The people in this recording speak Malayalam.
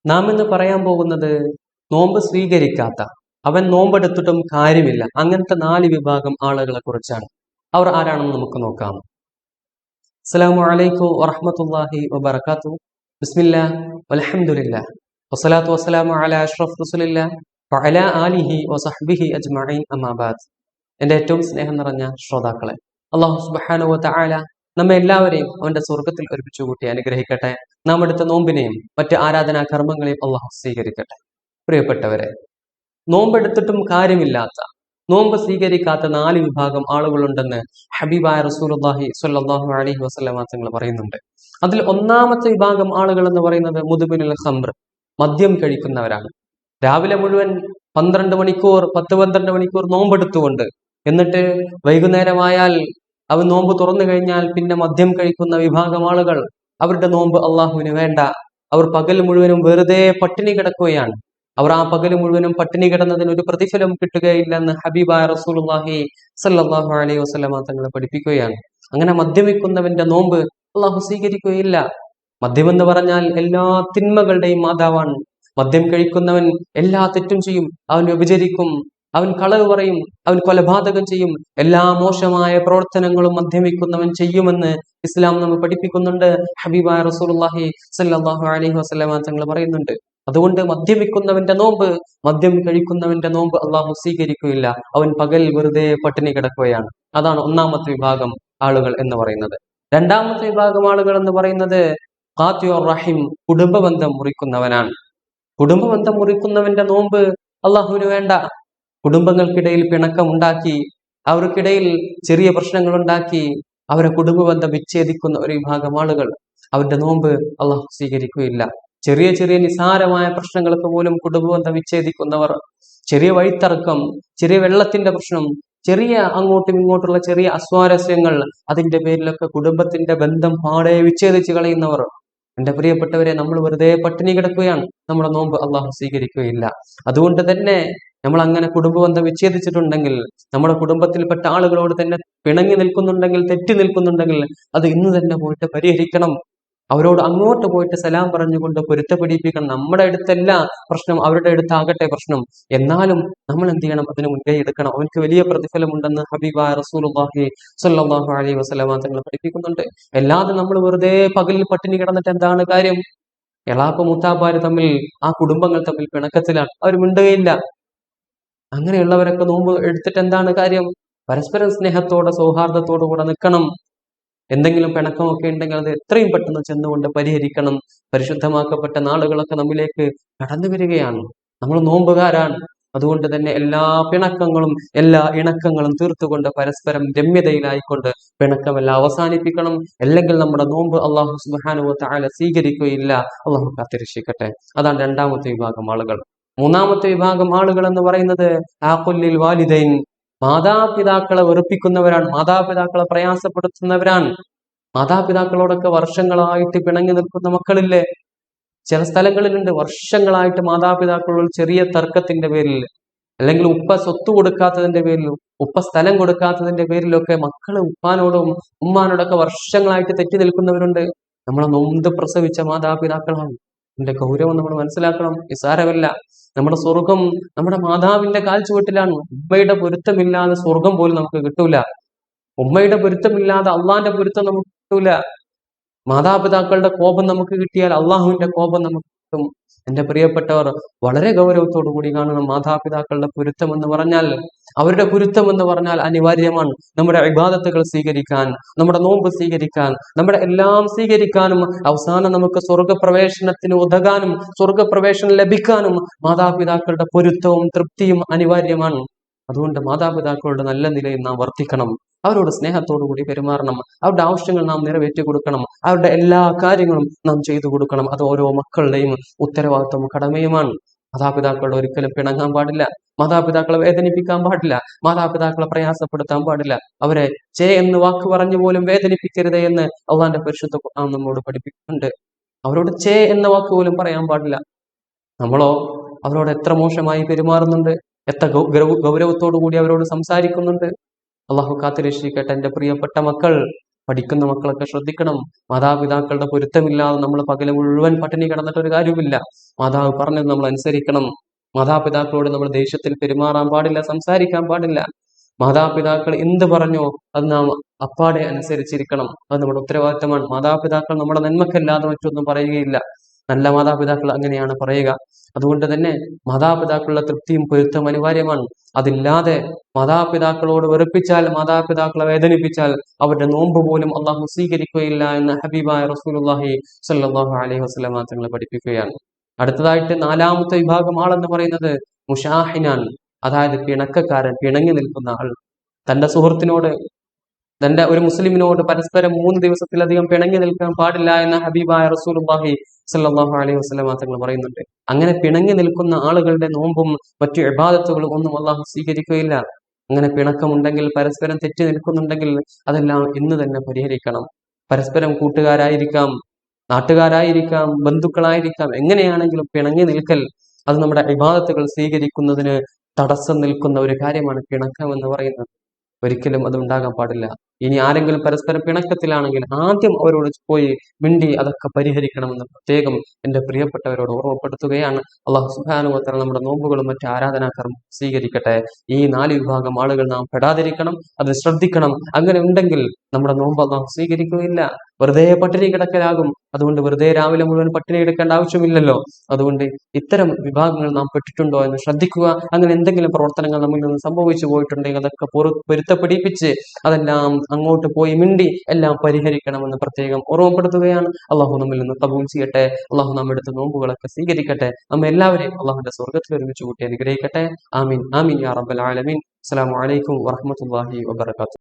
നാം ഇന്ന് പറയാൻ പോകുന്നത് നോമ്പ് സ്വീകരിക്കാത്ത, അവൻ നോമ്പെടുത്തിട്ടും കാര്യമില്ല, അങ്ങനത്തെ 4 വിഭാഗം ആളുകളെ കുറിച്ചാണ്. അവർ ആരാണെന്ന് നമുക്ക് നോക്കാം. അസ്സലാമു അലൈക്കും വറഹ്മത്തുള്ളാഹി വബറകാതുഹു. ബിസ്മില്ലാഹ് വൽഹംദുലില്ലാഹ് വസ്സലാത്തു വസ്സലാമു അലാ അഷ്റഫ് റസൂലില്ലാഹ് വഅലാ ആലിഹി വസഹ്ബിഹി അജ്മഈൻ അമ്മാ ബഅദ്. എൻ്റെ ഏറ്റവും സ്നേഹം നിറഞ്ഞ ശ്രോതാക്കളെ, അല്ലാഹു സുബ്ഹാനഹു വ തആല നമ്മെ എല്ലാവരെയും അവന്റെ സ്വർഗത്തിൽ ഒരുമിച്ച് കൂട്ടി അനുഗ്രഹിക്കട്ടെ. നാം എടുത്ത നോമ്പിനെയും മറ്റ് ആരാധനാ കർമ്മങ്ങളെയും അള്ളാഹു സ്വീകരിക്കട്ടെ. പ്രിയപ്പെട്ടവരെ, നോമ്പെടുത്തിട്ടും കാര്യമില്ലാത്ത, നോമ്പ് സ്വീകരിക്കാത്ത 4 വിഭാഗം ആളുകളുണ്ടെന്ന് ഹബീബായ റസൂലുള്ളാഹി സ്വല്ലല്ലാഹു അലൈഹി വസല്ലമ തങ്ങൾ പറയുന്നുണ്ട്. അതിൽ ഒന്നാമത്തെ വിഭാഗം ആളുകൾ എന്ന് പറയുന്നത് മുദ്മിനുൽ ഖംർ, മദ്യം കഴിക്കുന്നവരാണ്. രാവിലെ മുഴുവൻ 12 മണിക്കൂർ 10-12 മണിക്കൂർ നോമ്പെടുത്തുകൊണ്ട്, എന്നിട്ട് വൈകുന്നേരമായാൽ അവൻ നോമ്പ് തുറന്നു കഴിഞ്ഞാൽ പിന്നെ മദ്യം കഴിക്കുന്ന വിഭാഗം ആളുകൾ, അവരുടെ നോമ്പ് അള്ളാഹുവിന് വേണ്ട. അവർ പകൽ മുഴുവനും വെറുതെ പട്ടിണി കിടക്കുകയാണ്. അവർ ആ പകൽ മുഴുവനും പട്ടിണി കിടന്നതിന് ഒരു പ്രതിഫലം കിട്ടുകയില്ലെന്ന് ഹബീബായ റസൂലുള്ളാഹി സ്വല്ലല്ലാഹു അലൈഹി വസല്ലമ തങ്ങൾ പഠിപ്പിക്കുകയാണ്. അങ്ങനെ മദ്യപിക്കുന്നവന്റെ നോമ്പ് അള്ളാഹു സ്വീകരിക്കുകയില്ല. മദ്യമെന്ന് പറഞ്ഞാൽ എല്ലാ തിന്മകളുടെയും മാതാവാണ്. മദ്യം കഴിക്കുന്നവൻ എല്ലാ തെറ്റും ചെയ്യും. അവൻ വ്യഭിചരിക്കും, അവൻ കളവ് പറയും, അവൻ കൊലപാതകം ചെയ്യും. എല്ലാ മോശമായ പ്രവർത്തനങ്ങളും മദ്യപിക്കുന്നവൻ ചെയ്യുമെന്ന് ഇസ്ലാം നമ്മെ പഠിപ്പിക്കുന്നുണ്ട്. ഹബീബായ റസൂലുള്ളാഹി സ്വല്ലല്ലാഹു അലൈഹി വസല്ലമ തങ്ങൾ പറയുന്നുണ്ട്. അതുകൊണ്ട് മദ്യപിക്കുന്നവന്റെ നോമ്പ്, മദ്യം കഴിക്കുന്നവന്റെ നോമ്പ് അള്ളാഹു സ്വീകരിക്കുകയില്ല. അവൻ പകൽ വെറുതെ പട്ടിണി കിടക്കുകയാണ്. അതാണ് ഒന്നാമത്തെ വിഭാഗം ആളുകൾ എന്ന് പറയുന്നത്. രണ്ടാമത്തെ വിഭാഗം ആളുകൾ എന്ന് പറയുന്നത് ഖാതിഉർ റഹിം, കുടുംബബന്ധം മുറിക്കുന്നവനാണ്. കുടുംബബന്ധം മുറിക്കുന്നവന്റെ നോമ്പ് അള്ളാഹുവിന് വേണ്ട. കുടുംബങ്ങൾക്കിടയിൽ പിണക്കം ഉണ്ടാക്കി, അവർക്കിടയിൽ ചെറിയ പ്രശ്നങ്ങൾ ഉണ്ടാക്കി അവരെ കുടുംബബന്ധം വിച്ഛേദിക്കുന്ന ഒരു വിഭാഗം ആളുകൾ, അവരുടെ നോമ്പ് അള്ളാഹു സ്വീകരിക്കുകയില്ല. ചെറിയ ചെറിയ നിസാരമായ പ്രശ്നങ്ങൾക്ക് പോലും കുടുംബബന്ധം വിച്ഛേദിക്കുന്നവർ, ചെറിയ വഴിത്തർക്കം, ചെറിയ വെള്ളത്തിന്റെ പ്രശ്നം, ചെറിയ അങ്ങോട്ടും ഇങ്ങോട്ടുള്ള ചെറിയ അസ്വാരസ്യങ്ങൾ, അതിന്റെ പേരിലൊക്കെ കുടുംബത്തിന്റെ ബന്ധം പാടെ വിച്ഛേദിച്ച് കളയുന്നവർ, എന്റെ പ്രിയപ്പെട്ടവരെ, നമ്മൾ വെറുതെ പട്ടിണി കിടക്കുകയാണ്. നമ്മുടെ നോമ്പ് അള്ളാഹു സ്വീകരിക്കുകയില്ല. അതുകൊണ്ട് തന്നെ നമ്മൾ അങ്ങനെ കുടുംബബന്ധം വിച്ഛേദിച്ചിട്ടുണ്ടെങ്കിൽ, നമ്മുടെ കുടുംബത്തിൽപ്പെട്ട ആളുകളോട് തന്നെ പിണങ്ങി നിൽക്കുന്നുണ്ടെങ്കിൽ, തെറ്റി നിൽക്കുന്നുണ്ടെങ്കിൽ, അത് ഇന്ന് തന്നെ പോയിട്ട് പരിഹരിക്കണം. അവരോട് അങ്ങോട്ട് പോയിട്ട് സലാം പറഞ്ഞുകൊണ്ട് പൊരുത്തപ്പെടിപ്പിക്കണം. നമ്മുടെ അടുത്തല്ല പ്രശ്നം, അവരുടെ അടുത്താകട്ടെ പ്രശ്നം. എന്നാലും നമ്മൾ എന്ത് ചെയ്യണം? അതിന് മുൻകൈ എടുക്കണം. അവർക്ക് വലിയ പ്രതിഫലമുണ്ടെന്ന് ഹബീബായ റസൂലുള്ളാഹി സ്വല്ലല്ലാഹു അലൈഹി വസല്ലമ തങ്ങൾ പഠിപ്പിക്കുന്നുണ്ട്. അല്ലാതെ നമ്മൾ വെറുതെ പകലിൽ പട്ടിണി കിടന്നിട്ട് എന്താണ് കാര്യം? എളാപ്പ മൂത്താപ്പാര് തമ്മിൽ, ആ കുടുംബങ്ങൾ തമ്മിൽ പിണക്കത്തിലാണ്, അവർ മിണ്ടുകയില്ല. അങ്ങനെയുള്ളവരൊക്കെ നോമ്പ് എടുത്തിട്ട് എന്താണ് കാര്യം? പരസ്പരം സ്നേഹത്തോടെ സൗഹാർദ്ദത്തോടു കൂടെ നിൽക്കണം. എന്തെങ്കിലും പിണക്കമൊക്കെ ഉണ്ടെങ്കിൽ അത് എത്രയും പെട്ടെന്ന് ചെന്നുകൊണ്ട് പരിഹരിക്കണം. പരിശുദ്ധമാക്കപ്പെട്ട നാളുകളൊക്കെ നമ്മിലേക്ക് കടന്നു വരികയാണ്. നമ്മൾ നോമ്പുകാരാണ്. അതുകൊണ്ട് തന്നെ എല്ലാ പിണക്കങ്ങളും എല്ലാ ഇണക്കങ്ങളും തീർത്തുകൊണ്ട് പരസ്പരം രമ്യതയിലായിക്കൊണ്ട് പിണക്കമെല്ലാം അവസാനിപ്പിക്കണം. അല്ലെങ്കിൽ നമ്മുടെ നോമ്പ് അള്ളാഹു സുബ്ഹാനഹു വ തആല സ്വീകരിക്കുകയില്ല. അള്ളാഹു കാത്തിരക്ഷിക്കട്ടെ. അതാണ് രണ്ടാമത്തെ വിഭാഗം ആളുകൾ. മൂന്നാമത്തെ വിഭാഗം ആളുകൾ എന്ന് പറയുന്നത് ആഖുല്ലിൽ വാലിദൈൻ, മാതാപിതാക്കളെ വെറുപ്പിക്കുന്നവരാണ്, മാതാപിതാക്കളെ പ്രയാസപ്പെടുത്തുന്നവരാണ്. മാതാപിതാക്കളോടൊക്കെ വർഷങ്ങളായിട്ട് പിണങ്ങി നിൽക്കുന്ന മക്കളില്ലേ? ചില സ്ഥലങ്ങളിലുണ്ട്, വർഷങ്ങളായിട്ട് മാതാപിതാക്കളോട് ചെറിയ തർക്കത്തിന്റെ പേരിൽ, അല്ലെങ്കിൽ ഉപ്പ സ്വത്ത് കൊടുക്കാത്തതിന്റെ പേരിലും, ഉപ്പ സ്ഥലം കൊടുക്കാത്തതിന്റെ പേരിലൊക്കെ മക്കള് ഉപ്പാനോടും ഉമ്മാനോടൊക്കെ വർഷങ്ങളായിട്ട് തെറ്റി നിൽക്കുന്നവരുണ്ട്. നമ്മളെ നൊന്ത് പ്രസവിച്ച മാതാപിതാക്കളാണ്. ഇതിന്റെ ഗൗരവം നമ്മൾ മനസ്സിലാക്കണം. നിസാരമല്ല. നമ്മുടെ സ്വർഗം നമ്മുടെ മാതാവിന്റെ കാൽച്ചുവട്ടിലാണ്. ഉമ്മയുടെ പൊരുത്തമില്ലാതെ സ്വർഗം പോലും നമുക്ക് കിട്ടൂല. ഉമ്മയുടെ പൊരുത്തമില്ലാതെ അള്ളാന്റെ പൊരുത്തം നമുക്ക് കിട്ടൂല. മാതാപിതാക്കളുടെ കോപം നമുക്ക് കിട്ടിയാൽ അള്ളാഹുവിന്റെ കോപം നമുക്ക് കിട്ടും. എന്റെ പ്രിയപ്പെട്ടവർ, വളരെ ഗൗരവത്തോടു കൂടി കാണണം. മാതാപിതാക്കളുടെ പൊരുത്തം എന്ന് പറഞ്ഞാൽ, അവരുടെ പൊരുത്തം എന്ന് പറഞ്ഞാൽ അനിവാര്യമാണ്. നമ്മുടെ ഇബാദത്തുകൾ സ്വീകരിക്കാൻ, നമ്മുടെ നോമ്പ് സ്വീകരിക്കാൻ, നമ്മുടെ എല്ലാം സ്വീകരിക്കാനും, അവസാനം നമുക്ക് സ്വർഗപ്രവേശനത്തിന് ഉതകാനും സ്വർഗപ്രവേശനം ലഭിക്കാനും മാതാപിതാക്കളുടെ പൊരുത്തവും തൃപ്തിയും അനിവാര്യമാണ്. അതുകൊണ്ട് മാതാപിതാക്കളുടെ നല്ല നിലയിൽ നാം വർത്തിക്കണം. അവരോട് സ്നേഹത്തോടു കൂടി പെരുമാറണം. അവരുടെ ആവശ്യങ്ങൾ നാം നിറവേറ്റി കൊടുക്കണം. അവരുടെ എല്ലാ കാര്യങ്ങളും നാം ചെയ്തു കൊടുക്കണം. അത് ഓരോ മക്കളുടെയും ഉത്തരവാദിത്വവും കടമയുമാണ്. മാതാപിതാക്കളോട് ഒരിക്കലും പിണങ്ങാൻ പാടില്ല. മാതാപിതാക്കളെ വേദനിപ്പിക്കാൻ പാടില്ല. മാതാപിതാക്കളെ പ്രയാസപ്പെടുത്താൻ പാടില്ല. അവരെ ചേ എന്ന് വാക്ക് പറഞ്ഞു പോലും വേദനിപ്പിക്കരുത് എന്ന് അള്ളാന്റെ പരിശുദ്ധ ഖുർആൻ നമ്മോട് പഠിപ്പിക്കുന്നുണ്ട്. അവരോട് ചേ എന്ന വാക്ക് പോലും പറയാൻ പാടില്ല. നമ്മളോ അവരോട് എത്ര മോശമായി പെരുമാറുന്നുണ്ട്, എത്ര ഗൗരവത്തോടു കൂടി അവരോട് സംസാരിക്കുന്നുണ്ട്. അള്ളാഹു കാത്തുരക്ഷിക്കട്ടെ. എന്റെ പ്രിയപ്പെട്ട മക്കൾ, പഠിക്കുന്ന മക്കളൊക്കെ ശ്രദ്ധിക്കണം. മാതാപിതാക്കളുടെ പൊരുത്തമില്ലാതെ നമ്മൾ പകല് മുഴുവൻ പട്ടിണി കിടന്നിട്ട് ഒരു കാര്യമില്ല. മാതാവ് പറഞ്ഞത് നമ്മൾ അനുസരിക്കണം. മാതാപിതാക്കളോട് നമ്മൾ ദേഷ്യത്തിൽ പെരുമാറാൻ പാടില്ല, സംസാരിക്കാൻ പാടില്ല. മാതാപിതാക്കൾ എന്ത് പറഞ്ഞോ അത് നാം അപ്പാടെ അനുസരിച്ചിരിക്കണം. അത് നമ്മുടെ ഉത്തരവാദിത്തമാണ്. മാതാപിതാക്കൾ നമ്മുടെ നന്മക്കല്ലാതെ മറ്റൊന്നും പറയുകയില്ല. നല്ല മാതാപിതാക്കൾ അങ്ങനെയാണ് പറയുക. അതുകൊണ്ട് തന്നെ മാതാപിതാക്കളുടെ തൃപ്തിയും പൊരുത്തം അനിവാര്യമാണ്. അതില്ലാതെ മാതാപിതാക്കളോട് വെറുപ്പിച്ചാൽ, മാതാപിതാക്കളെ വേദനിപ്പിച്ചാൽ അവരുടെ നോമ്പ് പോലും അള്ളാഹു സ്വീകരിക്കുകയില്ല എന്ന് ഹബീബായ റസൂലുള്ളാഹി സ്വല്ലല്ലാഹു അലൈഹി വസല്ലം തങ്ങൾ പഠിപ്പിക്കുകയാണ്. അടുത്തതായിട്ട് നാലാമത്തെ വിഭാഗം ആളെന്ന് പറയുന്നത് മുഷാഹിനാൻ, അതായത് പിണക്കക്കാരൻ, പിണങ്ങി നിൽക്കുന്ന ആൾ. തന്റെ സുഹൃത്തിനോട്, തന്റെ ഒരു മുസ്ലിമിനോട് പരസ്പരം 3 ദിവസത്തിലധികം പിണങ്ങി നിൽക്കാൻ പാടില്ല എന്ന ഹബീബായ റസൂലുള്ളാഹി സ്വല്ലല്ലാഹു അലൈഹി വസല്ലം തങ്ങൾ പറയുന്നുണ്ട്. അങ്ങനെ പിണങ്ങി നിൽക്കുന്ന ആളുകളുടെ നോമ്പും മറ്റു ഇബാദത്തുകളും ഒന്നും അള്ളാഹു സ്വീകരിക്കുകയില്ല. അങ്ങനെ പിണക്കമുണ്ടെങ്കിൽ, പരസ്പരം തെറ്റി നിൽക്കുന്നുണ്ടെങ്കിൽ അതെല്ലാം ഇന്ന് തന്നെ പരിഹരിക്കണം. പരസ്പരം കൂട്ടുകാരായിരിക്കാം, നാട്ടുകാരായിരിക്കാം, ബന്ധുക്കളായിരിക്കാം, എങ്ങനെയാണെങ്കിലും പിണങ്ങി നിൽക്കൽ അത് നമ്മുടെ ഇബാദത്തുകൾ സ്വീകരിക്കുന്നതിന് തടസ്സം നിൽക്കുന്ന ഒരു കാര്യമാണ് പിണക്കം എന്ന് പറയുന്നത്. ഒരിക്കലും അത് ഉണ്ടാകാൻ പാടില്ല. ഇനി ആരെങ്കിലും പരസ്പരം പിണക്കത്തിലാണെങ്കിൽ ആദ്യം അവരോട് പോയി മിണ്ടി അതൊക്കെ പരിഹരിക്കണമെന്ന് പ്രത്യേകം എന്റെ പ്രിയപ്പെട്ടവരോട് ഓർമ്മപ്പെടുത്തുകയാണ്. അള്ളാഹു സുബ്ഹാനഹു വ തആല നമ്മുടെ നോമ്പുകളും മറ്റ് ആരാധനാകർമ്മം സ്വീകരിക്കട്ടെ. ഈ 4 വിഭാഗം ആളുകൾ നാം പെടാതിരിക്കണം, അത് ശ്രദ്ധിക്കണം. അങ്ങനെ ഉണ്ടെങ്കിൽ നമ്മുടെ നോമ്പ് അള്ളാഹു സ്വീകരിക്കുകയില്ല, വെറുതെ പട്ടിണി കിടക്കലാകും. അതുകൊണ്ട് വെറുതെ രാവിലെ മുഴുവൻ പട്ടിണി കിടക്കേണ്ട ആവശ്യമില്ലല്ലോ. അതുകൊണ്ട് ഇത്തരം വിഭാഗങ്ങൾ നാം പെട്ടിട്ടുണ്ടോ എന്ന് ശ്രദ്ധിക്കുക. അങ്ങനെ എന്തെങ്കിലും പ്രവർത്തനങ്ങൾ നമ്മിൽ നിന്ന് സംഭവിച്ചു പോയിട്ടുണ്ടെങ്കിൽ അതൊക്കെ പൊരുത്തപ്പെടിപ്പിച്ച് അതെല്ലാം അങ്ങോട്ട് പോയി മിണ്ടി എല്ലാം പരിഹരിക്കണമെന്ന് പ്രത്യേകം ഓർമ്മപ്പെടുത്തുകയാണ്. അള്ളാഹു നമ്മിൽ നിന്ന് കബൂൽ ചെയ്യട്ടെ. അള്ളാഹു നാം എടുത്ത നോമ്പുകളൊക്കെ സ്വീകരിക്കട്ടെ. നമ്മ എല്ലാവരെയും അള്ളാഹുന്റെ സ്വർഗ്ഗത്തിൽ ഒരുമിച്ച് കൂട്ടി അനുഗ്രഹിക്കട്ടെ. ആമീൻ ആമീൻ യാ റബ്ബൽ ആലമീൻ. അസ്സലാമു അലൈക്കും വറഹ്മത്തുള്ളാഹി വബറകാതുഹു.